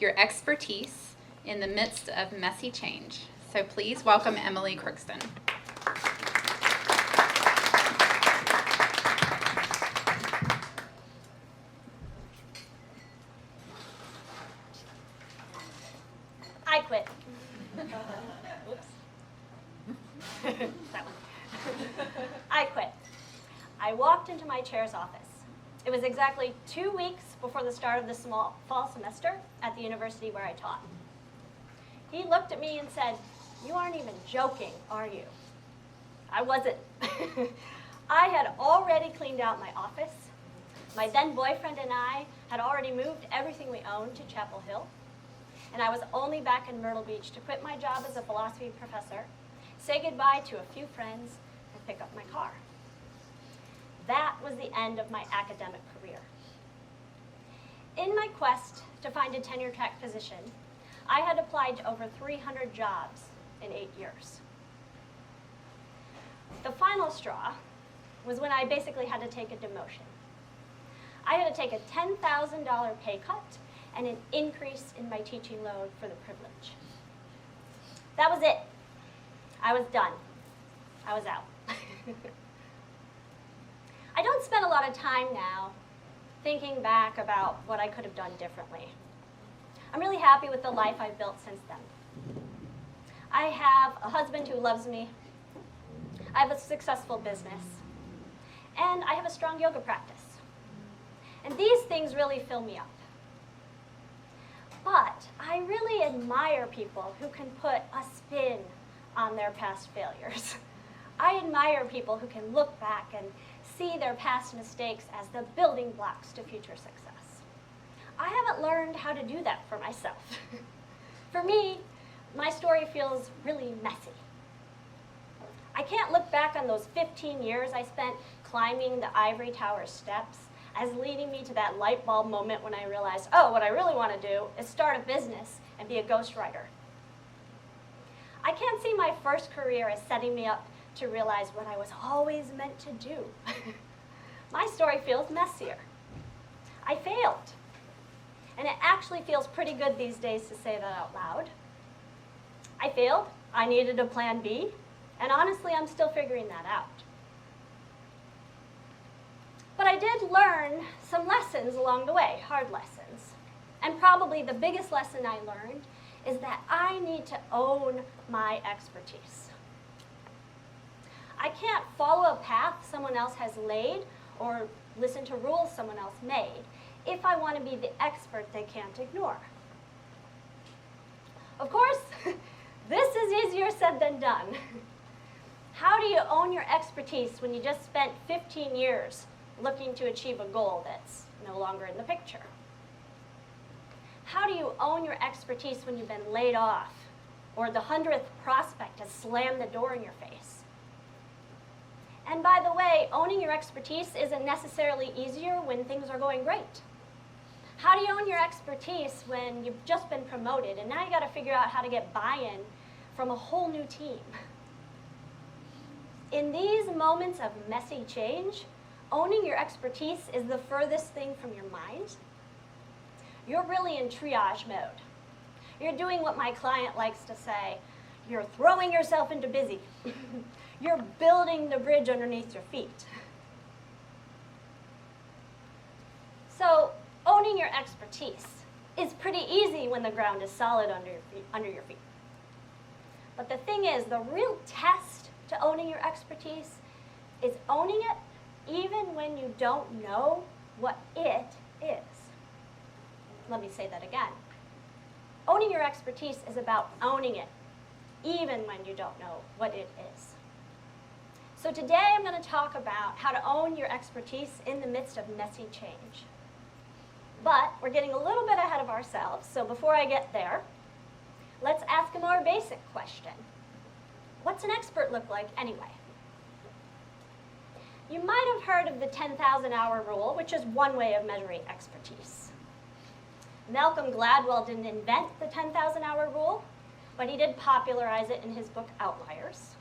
your expertise in the midst of messy change. So please welcome Emily Crookston. I quit. Oops. That one. I quit. I walked into my chair's office. It was exactly 2 weeks before the start of the fall semester at the university where I taught. He looked at me and said, "You aren't even joking, are you?" I wasn't. I had already cleaned out my office. My then boyfriend and I had already moved everything we owned to Chapel Hill. And I was only back in Myrtle Beach to quit my job as a philosophy professor, say goodbye to a few friends, and pick up my car. That was the end of my academic career. In my quest to find a tenure-track position, I had applied to over 300 jobs in 8 years. The final straw was when I basically had to take a demotion. I had to take a $10,000 pay cut and an increase in my teaching load for the privilege. That was it. I was done. I was out. I don't spend a lot of time now thinking back about what I could have done differently. I'm really happy with the life I've built since then. I have a husband who loves me. I have a successful business. And I have a strong yoga practice. And these things really fill me up. But I really admire people who can put a spin on their past failures. I admire people who can look back and see their past mistakes as the building blocks to future success. I haven't learned how to do that for myself. For me, my story feels really messy. I can't look back on those 15 years I spent climbing the ivory tower steps as leading me to that light bulb moment when I realized, oh, what I really want to do is start a business and be a ghostwriter. I can't see my first career as setting me up to realize what I was always meant to do. My story feels messier. I failed. And it actually feels pretty good these days to say that out loud. I failed. I needed a plan B. And honestly, I'm still figuring that out. But I did learn some lessons along the way, hard lessons. And probably the biggest lesson I learned is that I need to own my expertise. I can't follow a path someone else has laid or listen to rules someone else made if I want to be the expert they can't ignore. Of course, this is easier said than done. How do you own your expertise when you just spent 15 years looking to achieve a goal that's no longer in the picture? How do you own your expertise when you've been laid off or the 100th prospect has slammed the door in your face? And by the way, owning your expertise isn't necessarily easier when things are going great. How do you own your expertise when you've just been promoted and now you got to figure out how to get buy-in from a whole new team? In these moments of messy change, owning your expertise is the furthest thing from your mind. You're really in triage mode. You're doing what my client likes to say. You're throwing yourself into busy. You're building the bridge underneath your feet. So owning your expertise is pretty easy when the ground is solid under your feet. But the thing is, the real test to owning your expertise is owning it even when you don't know what it is. Let me say that again. Owning your expertise is about owning it, even when you don't know what it is. So today I'm going to talk about how to own your expertise in the midst of messy change. But we're getting a little bit ahead of ourselves, so before I get there, let's ask a more basic question. What's an expert look like anyway? You might have heard of the 10,000-hour rule, which is one way of measuring expertise. Malcolm Gladwell didn't invent the 10,000-hour rule, but he did popularize it in his book Outliers.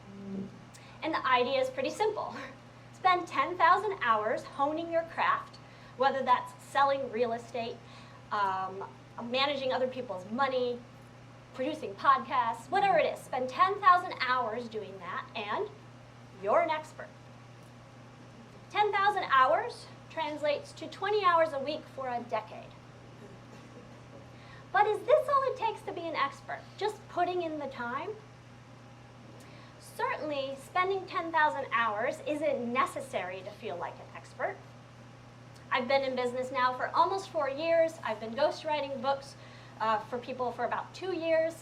And the idea is pretty simple. Spend 10,000 hours honing your craft, whether that's selling real estate, managing other people's money, producing podcasts, whatever it is. Spend 10,000 hours doing that, and you're an expert. 10,000 hours translates to 20 hours a week for a decade. But is this all it takes to be an expert? Just putting in the time? Certainly, spending 10,000 hours isn't necessary to feel like an expert. I've been in business now for almost 4 years. I've been ghostwriting books for people for about 2 years.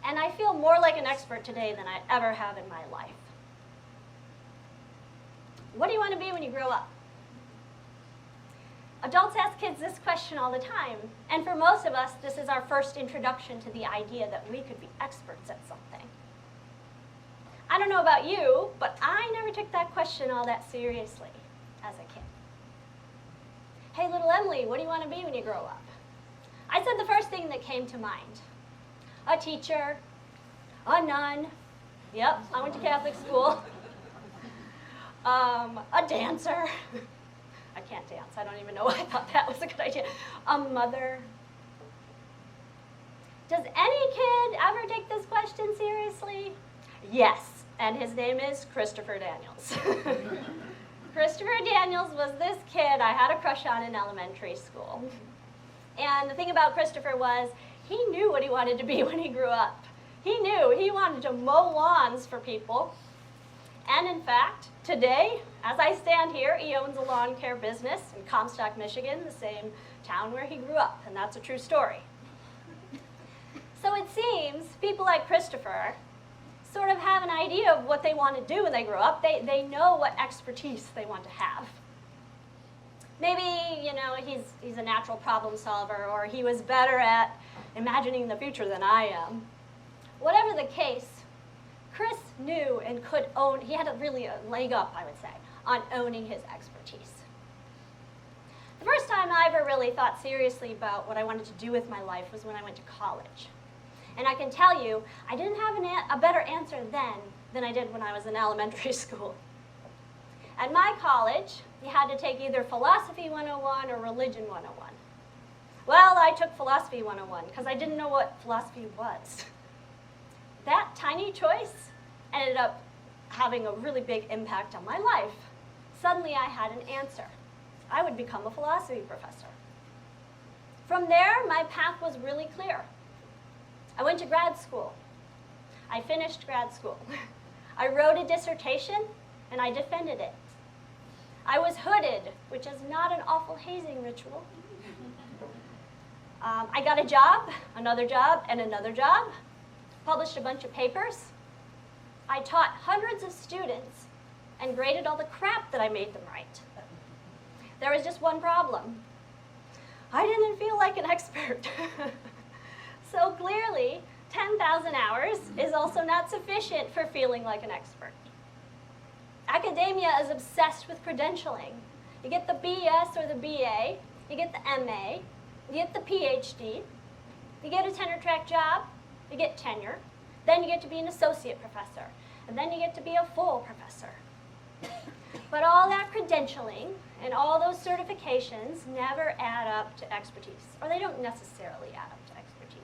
And I feel more like an expert today than I ever have in my life. What do you want to be when you grow up? Adults ask kids this question all the time. And for most of us, this is our first introduction to the idea that we could be experts at something. I don't know about you, but I never took that question all that seriously as a kid. Hey, little Emily, what do you want to be when you grow up? I said the first thing that came to mind. A teacher, a nun. Yep, I went to Catholic school. A dancer. I can't dance. I don't even know why I thought that was a good idea. A mother. Does any kid ever take this question seriously? Yes, and his name is Christopher Daniels. Christopher Daniels was this kid I had a crush on in elementary school. And the thing about Christopher was he knew what he wanted to be when he grew up. He knew he wanted to mow lawns for people. And in fact, today, as I stand here, he owns a lawn care business in Comstock, Michigan, the same town where he grew up, and that's a true story. So it seems people like Christopher sort of have an idea of what they want to do when they grow up. They know what expertise they want to have. Maybe, he's a natural problem solver, or he was better at imagining the future than I am. Whatever the case, Chris knew and could own, he had a leg up, I would say, on owning his expertise. The first time I ever really thought seriously about what I wanted to do with my life was when I went to college. And I can tell you, I didn't have a better answer then than I did when I was in elementary school. At my college, you had to take either Philosophy 101 or Religion 101. Well, I took Philosophy 101 because I didn't know what philosophy was. That tiny choice ended up having a really big impact on my life. Suddenly I had an answer. I would become a philosophy professor. From there, my path was really clear. I went to grad school. I finished grad school. I wrote a dissertation, and I defended it. I was hooded, which is not an awful hazing ritual. I got a job, another job, and another job. Published a bunch of papers. I taught hundreds of students and graded all the crap that I made them write. There was just one problem. I didn't feel like an expert. So clearly, 10,000 hours is also not sufficient for feeling like an expert. Academia is obsessed with credentialing. You get the BS or the BA, you get the MA, you get the PhD, you get a tenure-track job, you get tenure, then you get to be an associate professor, and then you get to be a full professor. But all that credentialing and all those certifications never add up to expertise, or they don't necessarily add up to expertise.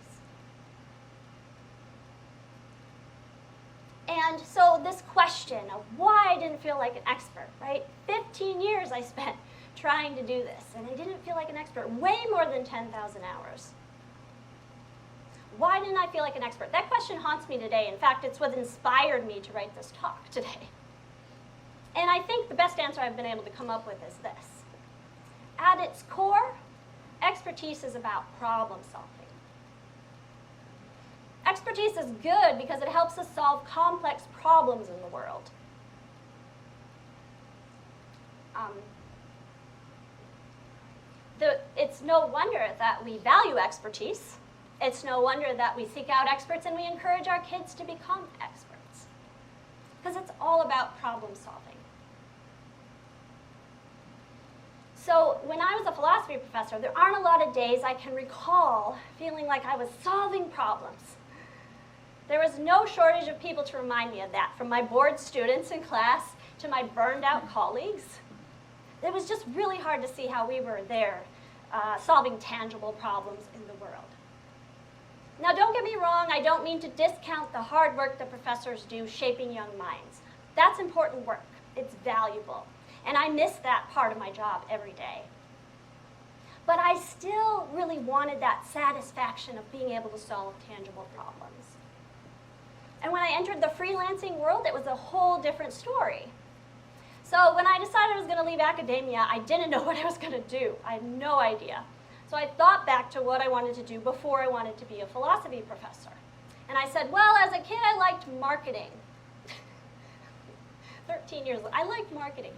And so this question of why I didn't feel like an expert, right? 15 years I spent trying to do this, and I didn't feel like an expert, way more than 10,000 hours. Why didn't I feel like an expert? That question haunts me today. In fact, it's what inspired me to write this talk today. And I think the best answer I've been able to come up with is this. At its core, expertise is about problem solving. Expertise is good because it helps us solve complex problems in the world. It's no wonder that we value expertise. It's no wonder that we seek out experts and we encourage our kids to become experts. Because it's all about problem solving. So when I was a philosophy professor, there aren't a lot of days I can recall feeling like I was solving problems. There was no shortage of people to remind me of that, from my bored students in class to my burned out colleagues. It was just really hard to see how we were there solving tangible problems in the world. get me wrong, I don't mean to discount the hard work the professors do shaping young minds. That's important work. It's valuable. And I miss that part of my job every day. But I still really wanted that satisfaction of being able to solve tangible problems. And when I entered the freelancing world, it was a whole different story. So when I decided I was going to leave academia, I didn't know what I was going to do. I had no idea. So I thought back to what I wanted to do before I wanted to be a philosophy professor. And I said, well, as a kid, I liked marketing. 13 years old, I liked marketing.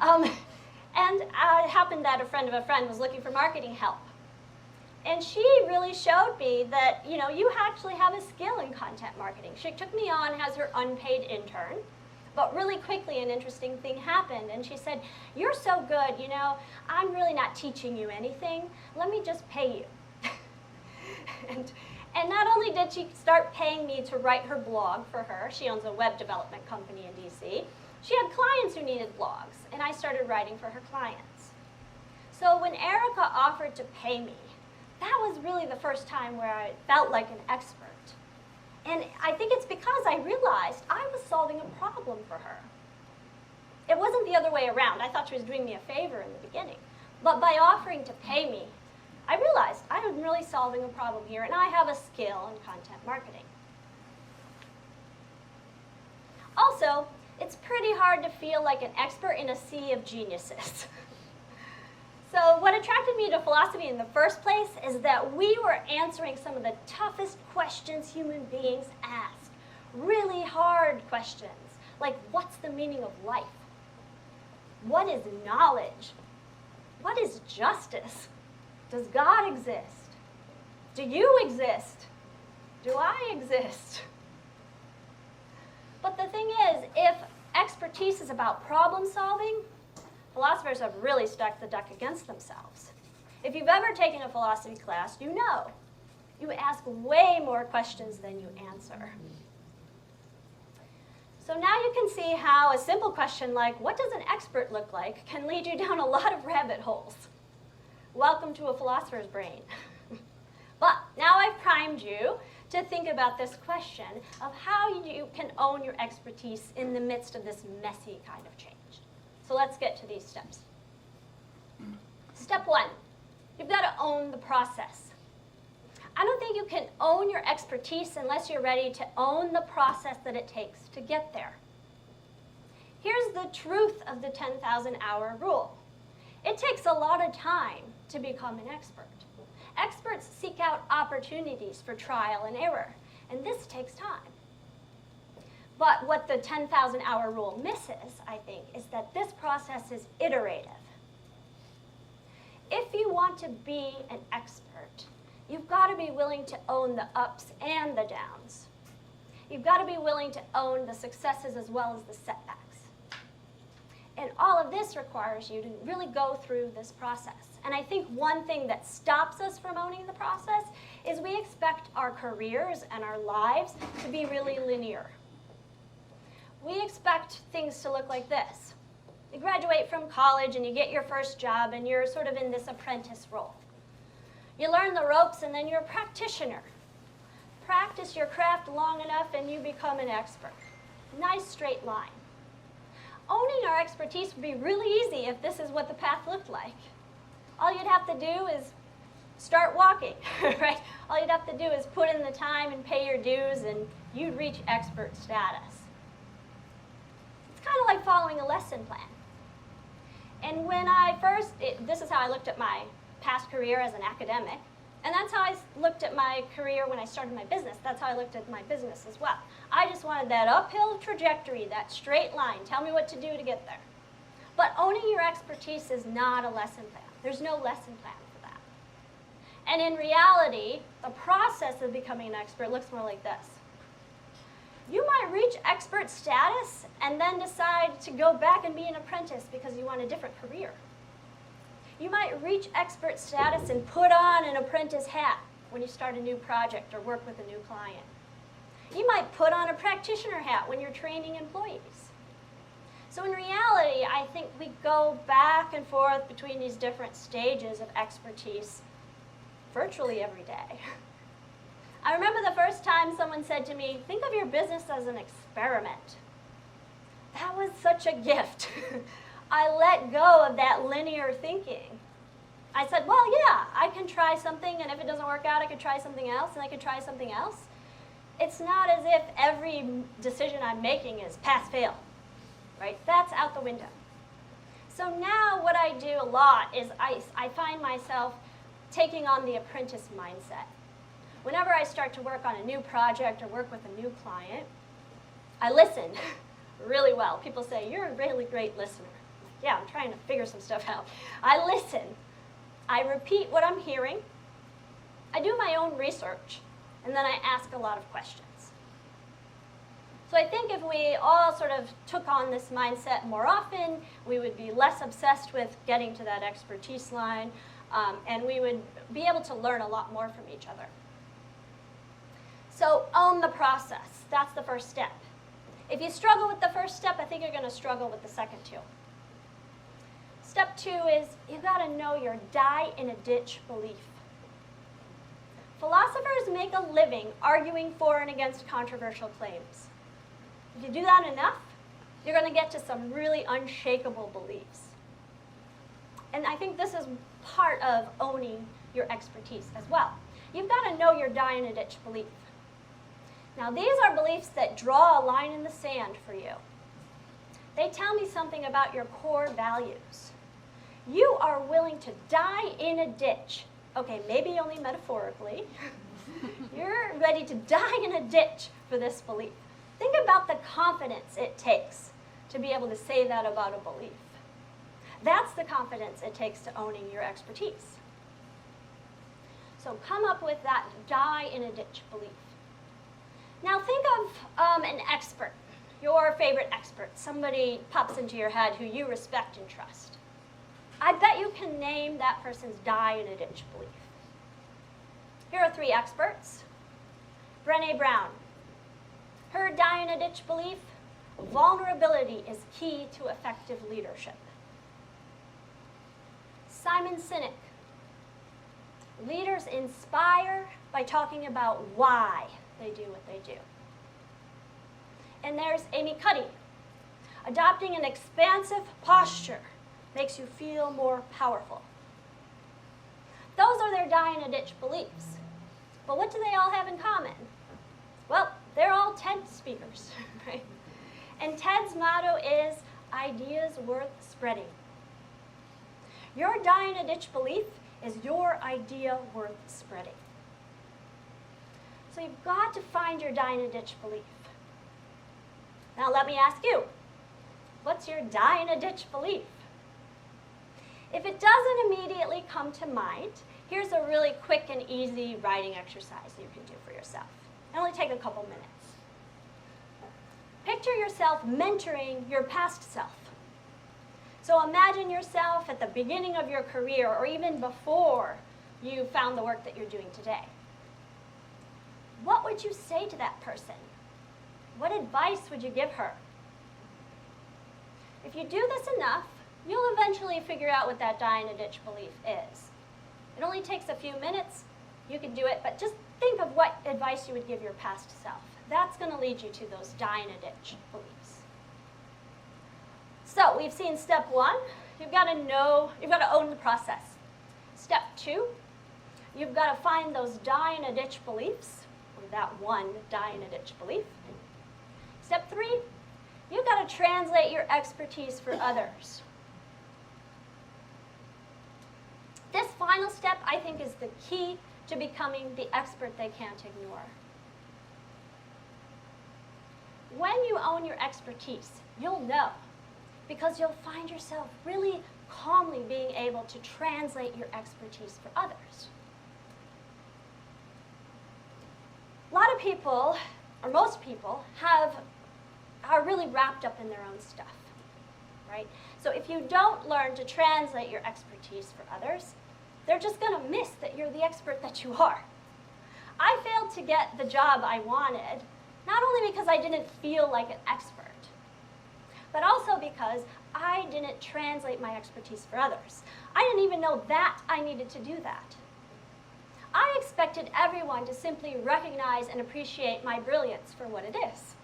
And it happened that a friend of a friend was looking for marketing help. And she really showed me that, you actually have a skill in content marketing. She took me on as her unpaid intern. But really quickly, an interesting thing happened. And she said, you're so good, I'm really not teaching you anything. Let me just pay you. and not only did she start paying me to write her blog for her, she owns a web development company in DC, she had clients who needed blogs, and I started writing for her clients. So when Erica offered to pay me, that was really the first time where I felt like an expert. And I think it's because I realized I was solving a problem for her. It wasn't the other way around. I thought she was doing me a favor in the beginning. But by offering to pay me, I realized I am really solving a problem here, and I have a skill in content marketing. Also, it's pretty hard to feel like an expert in a sea of geniuses. So what attracted me to philosophy in the first place is that we were answering some of the toughest questions human beings ask. Really hard questions, like what's the meaning of life? What is knowledge? What is justice? Does God exist? Do you exist? Do I exist? But the thing is, if expertise is about problem solving, philosophers have really stacked the deck against themselves. If you've ever taken a philosophy class, you know. You ask way more questions than you answer. So now you can see how a simple question like, what does an expert look like, can lead you down a lot of rabbit holes. Welcome to a philosopher's brain. But now I've primed you to think about this question of how you can own your expertise in the midst of this messy kind of change. So let's get to these steps. Step one, you've got to own the process. I don't think you can own your expertise unless you're ready to own the process that it takes to get there. Here's the truth of the 10,000-hour rule. It takes a lot of time to become an expert. Experts seek out opportunities for trial and error, and this takes time. But what the 10,000-hour rule misses, I think, is that this process is iterative. If you want to be an expert, you've got to be willing to own the ups and the downs. You've got to be willing to own the successes as well as the setbacks. And all of this requires you to really go through this process. And I think one thing that stops us from owning the process is we expect our careers and our lives to be really linear. We expect things to look like this. You graduate from college and you get your first job and you're sort of in this apprentice role. You learn the ropes and then you're a practitioner. Practice your craft long enough and you become an expert. Nice straight line. Owning our expertise would be really easy if this is what the path looked like. All you'd have to do is start walking, right? All you'd have to do is put in the time and pay your dues and you'd reach expert status. It's kind of like following a lesson plan. And when I this is how I looked at my past career as an academic, and that's how I looked at my career when I started my business. That's how I looked at my business as well. I just wanted that uphill trajectory, that straight line. Tell me what to do to get there. But owning your expertise is not a lesson plan. There's no lesson plan for that. And in reality, the process of becoming an expert looks more like this. You might reach expert status and then decide to go back and be an apprentice because you want a different career. You might reach expert status and put on an apprentice hat when you start a new project or work with a new client. You might put on a practitioner hat when you're training employees. So in reality, I think we go back and forth between these different stages of expertise virtually every day. I remember the first time someone said to me, think of your business as an experiment. That was such a gift. I let go of that linear thinking. I said, well, yeah, I can try something, and if it doesn't work out, I could try something else, and I could try something else. It's not as if every decision I'm making is pass-fail, right? That's out the window. So now what I do a lot is I find myself taking on the apprentice mindset. Whenever I start to work on a new project or work with a new client, I listen really well. People say, you're a really great listener. I'm like, yeah, I'm trying to figure some stuff out. I listen. I repeat what I'm hearing. I do my own research, and then I ask a lot of questions. So I think if we all sort of took on this mindset more often, we would be less obsessed with getting to that expertise line, and we would be able to learn a lot more from each other. So own the process. That's the first step. If you struggle with the first step, I think you're going to struggle with the second two. Step 2 is you've got to know your die-in-a-ditch belief. Philosophers make a living arguing for and against controversial claims. If you do that enough, you're going to get to some really unshakable beliefs. And I think this is part of owning your expertise as well. You've got to know your die-in-a-ditch belief. Now, these are beliefs that draw a line in the sand for you. They tell me something about your core values. You are willing to die in a ditch. Okay, maybe only metaphorically. You're ready to die in a ditch for this belief. Think about the confidence it takes to be able to say that about a belief. That's the confidence it takes to owning your expertise. So come up with that die-in-a-ditch belief. Now think of an expert, your favorite expert. Somebody pops into your head who you respect and trust. I bet you can name that person's die-in-a-ditch belief. Here are 3 experts. Brené Brown. Her die-in-a-ditch belief, vulnerability is key to effective leadership. Simon Sinek. Leaders inspire by talking about why they do what they do. And there's Amy Cuddy. Adopting an expansive posture makes you feel more powerful. Those are their die-in-a-ditch beliefs. But what do they all have in common? Well, they're all TED speakers, right? And TED's motto is, ideas worth spreading. Your die-in-a-ditch belief is your idea worth spreading. So you've got to find your die-in-a-ditch belief. Now let me ask you, what's your die-in-a-ditch belief? If it doesn't immediately come to mind, here's a really quick and easy writing exercise you can do for yourself. It'll only take a couple minutes. Picture yourself mentoring your past self. So imagine yourself at the beginning of your career or even before you found the work that you're doing today. What would you say to that person? What advice would you give her? If you do this enough, you'll eventually figure out what that die-in-a-ditch belief is. It only takes a few minutes. You can do it, but just think of what advice you would give your past self. That's going to lead you to those die-in-a-ditch beliefs. So we've seen step 1. You've got to own the process. Step 2, you've got to find those die-in-a-ditch beliefs, or that one die-in-a-ditch belief. Step 3, you've got to translate your expertise for others. This final step, I think, is the key to becoming the expert they can't ignore. When you own your expertise, you'll know, because you'll find yourself really calmly being able to translate your expertise for others. A lot of people, or most people, are really wrapped up in their own stuff, right? So if you don't learn to translate your expertise for others, they're just going to miss that you're the expert that you are. I failed to get the job I wanted, not only because I didn't feel like an expert, but also because I didn't translate my expertise for others. I didn't even know that I needed to do that. I expected everyone to simply recognize and appreciate my brilliance for what it is.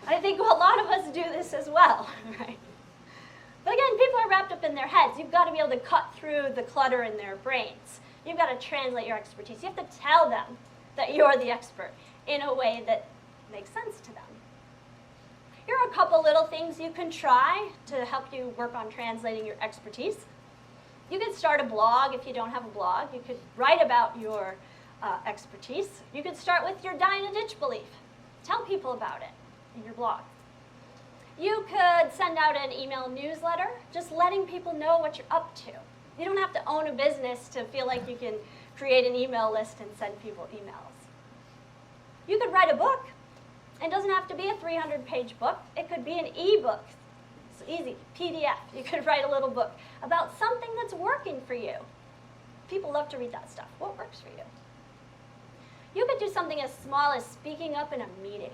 I think a lot of us do this as well, right? But again, people are wrapped up in their heads. You've got to be able to cut through the clutter in their brains. You've got to translate your expertise. You have to tell them that you're the expert in a way that makes sense to them. Here are a couple little things you can try to help you work on translating your expertise. You could start a blog if you don't have a blog. You could write about your expertise. You could start with your die in a ditch belief. Tell people about it in your blog. You could send out an email newsletter, just letting people know what you're up to. You don't have to own a business to feel like you can create an email list and send people emails. You could write a book. It doesn't have to be a 300-page book. It could be an e-book. It's easy, PDF. You could write a little book about something that's working for you. People love to read that stuff. What works for you? You could do something as small as speaking up in a meeting.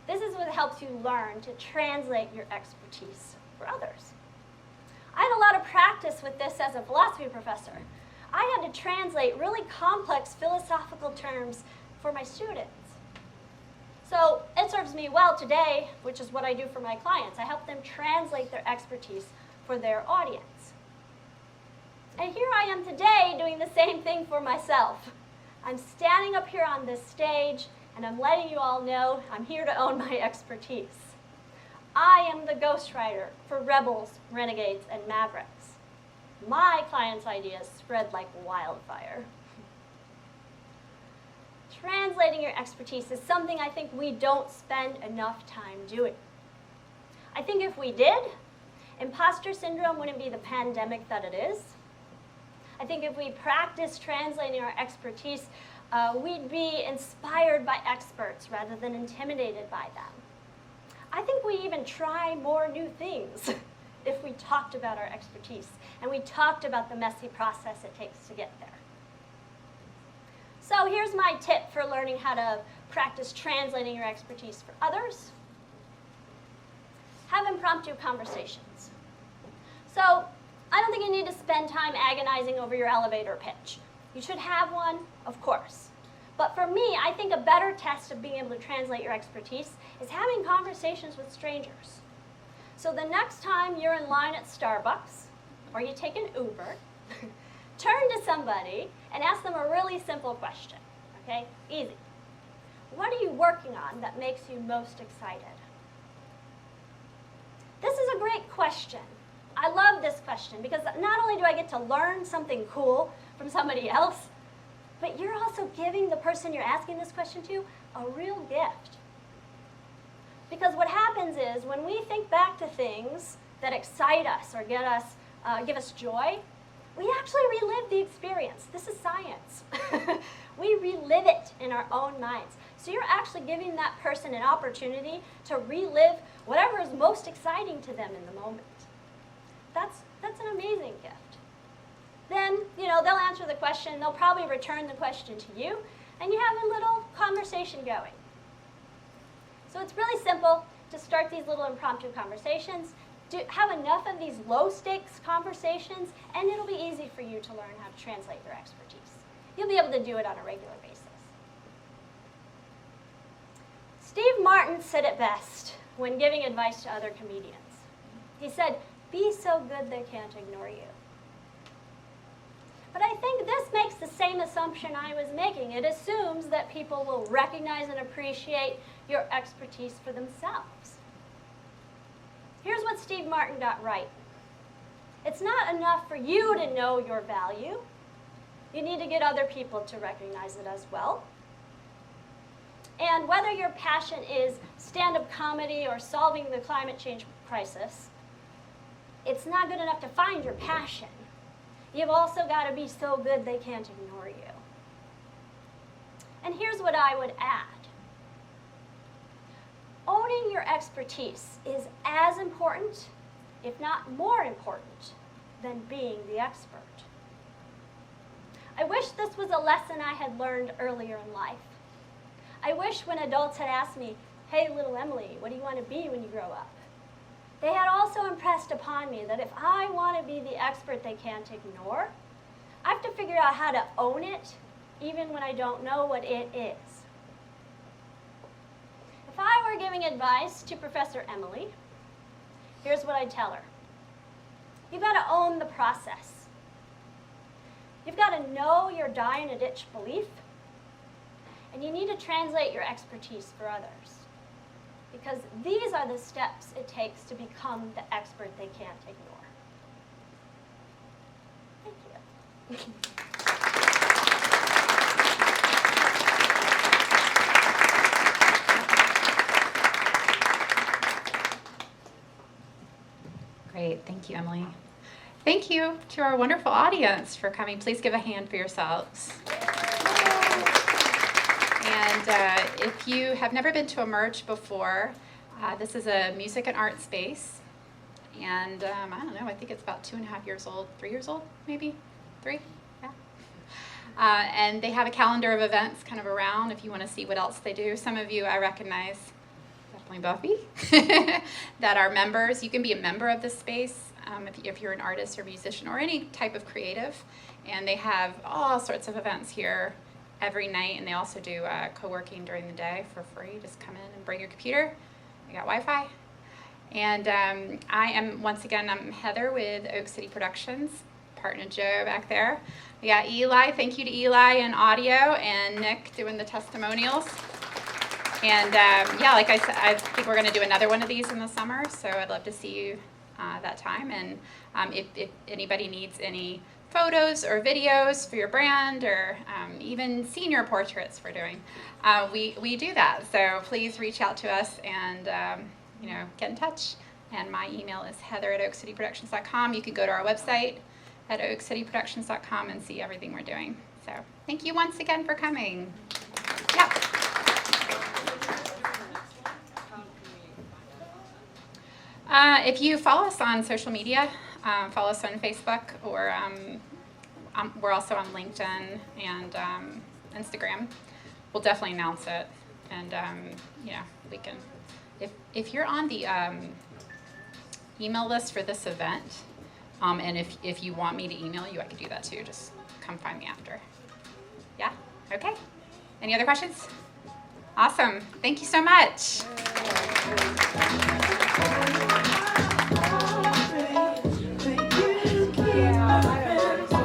This is what helps you learn to translate your expertise for others. I had a lot of practice with this as a philosophy professor. I had to translate really complex philosophical terms for my students. So it serves me well today, which is what I do for my clients. I help them translate their expertise for their audience. And here I am today doing the same thing for myself. I'm standing up here on this stage, and I'm letting you all know I'm here to own my expertise. I am the ghostwriter for rebels, renegades, and mavericks. My clients' ideas spread like wildfire. Translating your expertise is something I think we don't spend enough time doing. I think if we did, imposter syndrome wouldn't be the pandemic that it is. I think if we practice translating our expertise, we'd be inspired by experts rather than intimidated by them. I think we even try more new things if we talked about our expertise and we talked about the messy process it takes to get there. So here's my tip for learning how to practice translating your expertise for others. Have impromptu conversations. So I don't think you need to spend time agonizing over your elevator pitch. You should have one, of course. But for me, I think a better test of being able to translate your expertise is having conversations with strangers. So the next time you're in line at Starbucks, or you take an Uber, turn to somebody and ask them a really simple question, okay? Easy. What are you working on that makes you most excited? This is a great question. I love this question because not only do I get to learn something cool from somebody else, but you're also giving the person you're asking this question to a real gift. Because what happens is when we think back to things that excite us or give us joy, we actually relive the experience. This is science. We relive it in our own minds. So you're actually giving that person an opportunity to relive whatever is most exciting to them in the moment. That's an amazing gift. Then, they'll answer the question, they'll probably return the question to you, and you have a little conversation going. So it's really simple to start these little impromptu conversations. Have enough of these low-stakes conversations, and it'll be easy for you to learn how to translate your expertise. You'll be able to do it on a regular basis. Steve Martin said it best when giving advice to other comedians. He said, "Be so good they can't ignore you." But I think this makes the same assumption I was making. It assumes that people will recognize and appreciate your expertise for themselves. Here's what Steve Martin got right. It's not enough for you to know your value. You need to get other people to recognize it as well. And whether your passion is stand-up comedy or solving the climate change crisis, it's not good enough to find your passion. You've also got to be so good they can't ignore you. And here's what I would add. Owning your expertise is as important, if not more important, than being the expert. I wish this was a lesson I had learned earlier in life. I wish when adults had asked me, "Hey, little Emily, what do you want to be when you grow up?" They had also impressed upon me that if I want to be the expert they can't ignore, I have to figure out how to own it, even when I don't know what it is. If I were giving advice to Professor Emily, here's what I'd tell her. You've got to own the process. You've got to know your die-in-a-ditch belief, and you need to translate your expertise for others. Because these are the steps it takes to become the expert they can't ignore. Thank you. Great, thank you, Emily. Thank you to our wonderful audience for coming. Please give a hand for yourselves. And if you have never been to Emerge before, this is a music and art space. And I don't know, I think it's about 2.5 years old, 3 years old, maybe? 3? Yeah. And they have a calendar of events kind of around if you want to see what else they do. Some of you I recognize, definitely Buffy, that are members. You can be a member of this space if you're an artist or musician or any type of creative. And they have all sorts of events here every night, and they also do co-working during the day for free. Just come in and bring your computer. They got Wi-Fi. And I am, once again, I'm Heather with Oak City Productions, partner Joe back there. We got Eli, thank you to Eli in audio, and Nick doing the testimonials. And yeah, like I said, I think we're gonna do another one of these in the summer, so I'd love to see you that time. And if anybody needs any photos or videos for your brand, or even senior portraits we're doing, we do that. So please reach out to us and get in touch. And my email is heather@oakcityproductions.com. You can go to our website at oakcityproductions.com and see everything we're doing. So thank you once again for coming. Yeah. If you follow us on social media, follow us on Facebook, or we're also on LinkedIn and Instagram. We'll definitely announce it, and we can. If you're on the email list for this event, and if you want me to email you, I could do that too. Just come find me after. Yeah? Okay. Any other questions? Awesome. Thank you so much.